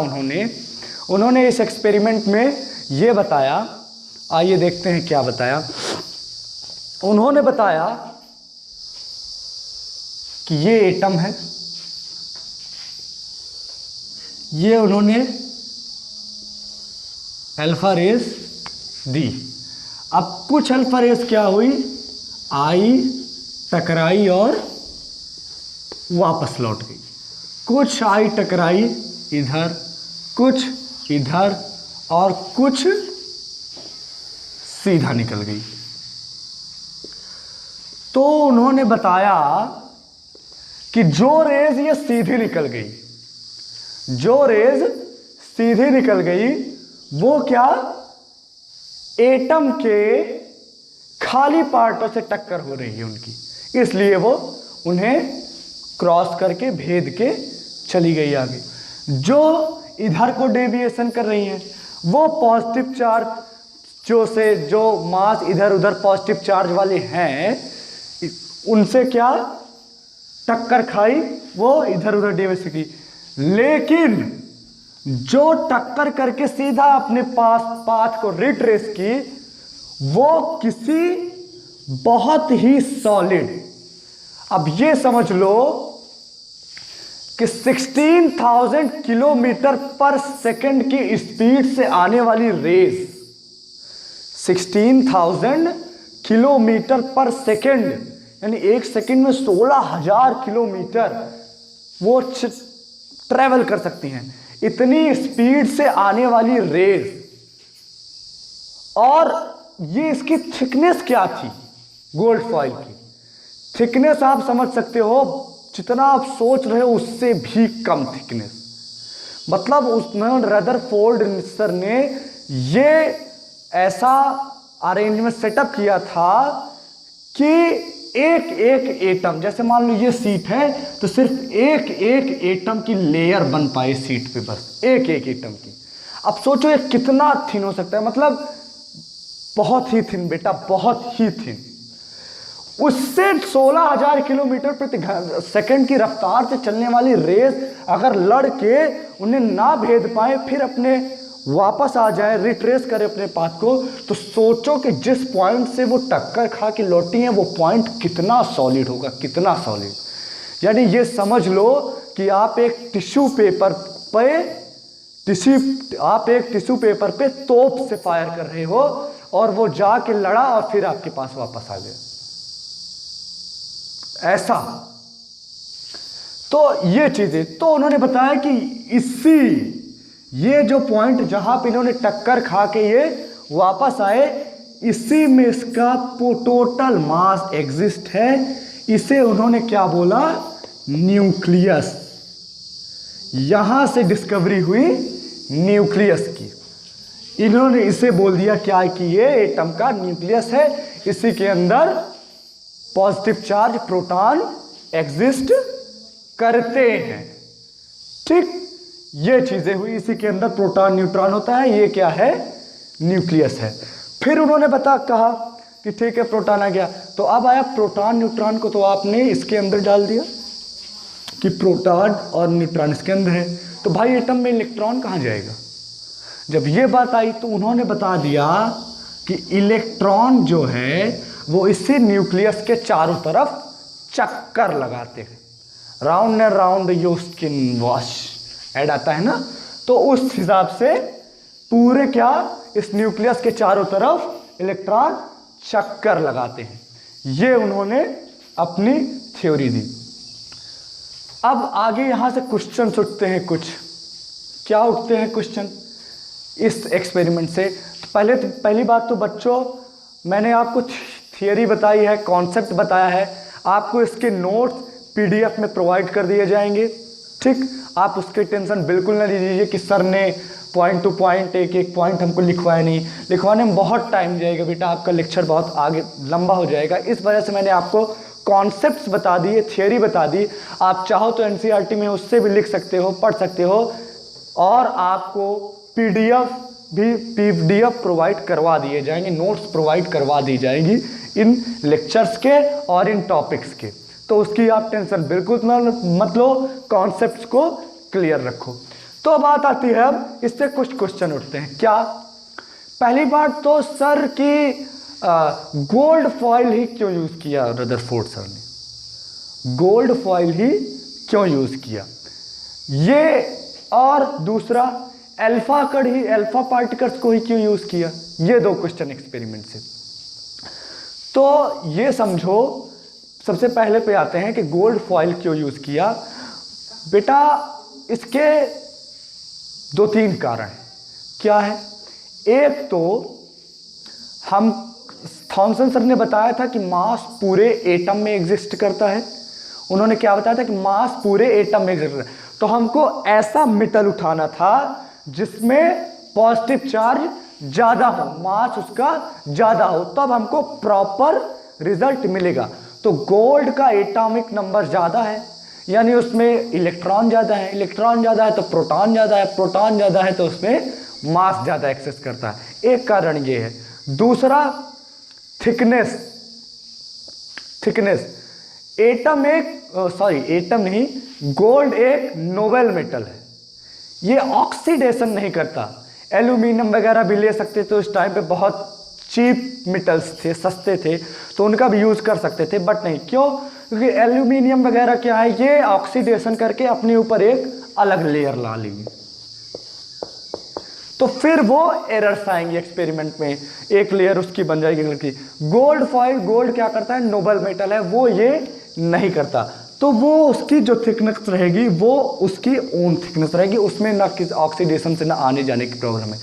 उन्होंने इस एक्सपेरिमेंट में ये बताया, आइए देखते हैं क्या बताया। उन्होंने बताया कि ये एटम है, ये उन्होंने अल्फा रेस दी। अब कुछ अल्फा रेस क्या हुई, आई, टकराई और वापस लौट गई। कुछ आई, टकराई इधर, कुछ इधर, और कुछ सीधा निकल गई। तो उन्होंने बताया कि जो रेज ये सीधी निकल गई, जो रेज सीधी निकल गई, वो क्या, एटम के खाली पार्टों से टक्कर हो रही है उनकी, इसलिए वो उन्हें क्रॉस करके, भेद के चली गई आगे। जो इधर को डेविएशन कर रही हैं, वो पॉजिटिव चार्ज जो मास इधर उधर पॉजिटिव चार्ज वाले हैं, उनसे क्या टक्कर खाई, वो इधर उधर डेविएशन की। लेकिन जो टक्कर करके सीधा अपने पाथ को रिट्रेस की, वो किसी बहुत ही सॉलिड, अब ये समझ लो कि 16,000 किलोमीटर पर सेकंड की स्पीड से आने वाली रेस, 16,000 किलोमीटर पर सेकंड, यानी एक सेकंड में 16,000 किलोमीटर वो ट्रेवल कर सकती हैं। इतनी स्पीड से आने वाली रेस, और ये इसकी थिकनेस क्या थी, गोल्ड फॉइल की थिकनेस आप समझ सकते हो, जितना आप सोच रहे हो उससे भी कम थिकनेस। मतलब उसमें रदरफोर्ड सर ने ये ऐसा अरेंजमेंट सेटअप किया था कि एक एक एटम, जैसे मान लो ये सीट है तो सिर्फ एक एक एटम की लेयर बन पाए सीट पे, बस एक एक एटम की। अब सोचो ये कितना थिन हो सकता है, मतलब बहुत ही थिन बेटा, बहुत ही थिन। उससे 16,000 किलोमीटर प्रति सेकंड की रफ्तार से चलने वाली रेस अगर लड़ के उन्हें ना भेद पाए, फिर अपने वापस आ जाए, रिट्रेस करे अपने पाथ को, तो सोचो कि जिस पॉइंट से वो टक्कर खा के लौटी है वो पॉइंट कितना सॉलिड होगा, कितना सॉलिड। यानी ये समझ लो कि आप एक टिश्यू पेपर पे तोप से फायर कर रहे हो, और वो जाके लड़ा और फिर आपके पास वापस आ गया, ऐसा। तो ये चीजें, तो उन्होंने बताया कि ये जो पॉइंट जहां पे इन्होंने टक्कर खा के ये वापस आए, इसी में इसका टोटल मास एग्जिस्ट है। इसे उन्होंने क्या बोला, न्यूक्लियस। यहां से डिस्कवरी हुई न्यूक्लियस की। इन्होंने इसे बोल दिया क्या कि ये एटम का न्यूक्लियस है। इसी के अंदर पॉजिटिव चार्ज प्रोटॉन एग्जिस्ट करते हैं। ठीक, ये चीजें हुई, इसी के अंदर प्रोटॉन न्यूट्रॉन होता है, ये क्या है, न्यूक्लियस है। फिर उन्होंने कहा कि ठीक है प्रोटॉन आ गया, तो अब आया प्रोटॉन न्यूट्रॉन को तो आपने इसके अंदर डाल दिया कि प्रोटॉन और न्यूट्रॉन इसके अंदर है, तो भाई एटम में इलेक्ट्रॉन कहाँ जाएगा। जब ये बात आई तो उन्होंने बता दिया कि इलेक्ट्रॉन जो है वो इसी न्यूक्लियस के चारों तरफ चक्कर लगाते हैं, round and round your skin wash add आता है ना, तो उस हिसाब से पूरे क्या इस न्यूक्लियस के चारों तरफ इलेक्ट्रॉन चक्कर लगाते हैं। ये उन्होंने अपनी थ्योरी दी। अब आगे यहां से क्वेश्चन उठते हैं, कुछ क्या उठते हैं क्वेश्चन इस एक्सपेरिमेंट से। तो पहली बात तो बच्चों मैंने आपको थियरी बताई है, कॉन्सेप्ट बताया है, आपको इसके नोट्स पीडीएफ में प्रोवाइड कर दिए जाएंगे। ठीक, आप उसकी टेंशन बिल्कुल ना लीजिए कि सर ने पॉइंट टू पॉइंट एक एक पॉइंट हमको लिखवाया नहीं, लिखवाने में बहुत टाइम जाएगा बेटा, आपका लेक्चर बहुत आगे लंबा हो जाएगा। इस वजह से मैंने आपको कॉन्सेप्ट्स बता दिए, थियरी बता दी। आप चाहो तो एनसीईआरटी में उससे भी लिख सकते हो, पढ़ सकते हो, और आपको पीडीएफ प्रोवाइड करवा दिए जाएंगे, नोट्स प्रोवाइड करवा दी जाएंगी इन लेक्चर्स के और इन टॉपिक्स के। तो उसकी आप टेंशन बिल्कुल मत लो, कॉन्सेप्ट्स को क्लियर रखो। तो बात आती है, अब इससे कुछ क्वेश्चन उठते हैं। क्या, पहली बात तो सर की गोल्ड फॉइल ही क्यों यूज किया रदरफोर्ड सर ने, गोल्ड फॉइल ही क्यों यूज किया ये, और दूसरा अल्फा कण ही, अल्फा पार्टिकल्स को ही क्यों यूज किया, ये दो क्वेश्चन एक्सपेरिमेंट से। तो ये समझो, सबसे पहले पे आते हैं कि गोल्ड फॉइल क्यों यूज किया। बेटा इसके दो तीन कारण हैं। क्या है, एक तो हम थॉमसन सर ने बताया था कि मास पूरे एटम में एग्जिस्ट करता है, उन्होंने क्या बताया था कि मास पूरे एटम में एग्जिस्ट करता है, तो हमको ऐसा मेटल उठाना था जिसमें पॉजिटिव चार्ज ज्यादा हो, मास उसका ज्यादा हो, तब हमको प्रॉपर रिजल्ट मिलेगा। तो गोल्ड का एटॉमिक नंबर ज्यादा है, यानी उसमें इलेक्ट्रॉन ज्यादा है, इलेक्ट्रॉन ज्यादा है तो प्रोटॉन ज्यादा है, प्रोटॉन ज्यादा है तो उसमें मास ज्यादा एक्सेस करता है। एक कारण ये है। दूसरा थिकनेस, एटम एटम नहीं, गोल्ड एक नोबल मेटल है, ये ऑक्सीडेशन नहीं करता। एल्यूमिनियम वगैरह भी ले सकते थे उस टाइम पे, बहुत चीप मेटल्स थे, सस्ते थे, तो उनका भी यूज कर सकते थे, बट नहीं। क्यों, क्योंकि एल्यूमिनियम वगैरह क्या है, ये ऑक्सीडेशन करके अपने ऊपर एक अलग लेयर ला लेंगे, तो फिर वो एरर्स आएंगे एक्सपेरिमेंट में, एक लेयर उसकी बन जाएगी लड़की। गोल्ड फॉइल, गोल्ड क्या करता है, नोबल मेटल है, वो ये नहीं करता, तो वो उसकी जो थिकनेस रहेगी वो उसकी ओन थिकनेस रहेगी, उसमें ना किसी ऑक्सीडेशन से ना आने जाने की प्रॉब्लम है,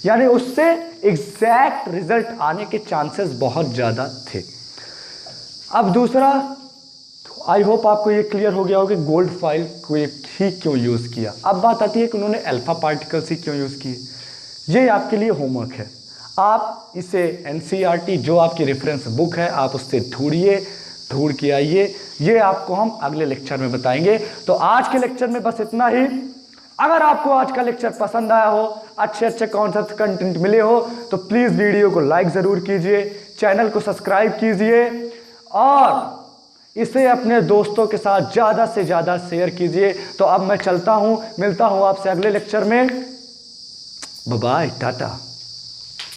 यानी उससे एग्जैक्ट रिजल्ट आने के चांसेस बहुत ज़्यादा थे। अब दूसरा, आई होप आपको ये क्लियर हो गया होगा कि गोल्ड फॉइल को ही क्यों यूज़ किया। अब बात आती है कि उन्होंने अल्फा पार्टिकल्स ही क्यों यूज़ किए। ये आपके लिए होमवर्क है, आप इसे एनसीईआरटी जो आपकी रेफरेंस बुक है आप उससे ढूंढ के आइए, ये आपको हम अगले लेक्चर में बताएंगे। तो आज के लेक्चर में बस इतना ही। अगर आपको आज का लेक्चर पसंद आया हो, अच्छे कॉन्सेप्ट कंटेंट मिले हो, तो प्लीज़ वीडियो को लाइक ज़रूर कीजिए, चैनल को सब्सक्राइब कीजिए और इसे अपने दोस्तों के साथ ज़्यादा से ज़्यादा शेयर कीजिए। तो अब मैं चलता हूँ, मिलता हूँ आपसे अगले लेक्चर में। Bye bye, Tata.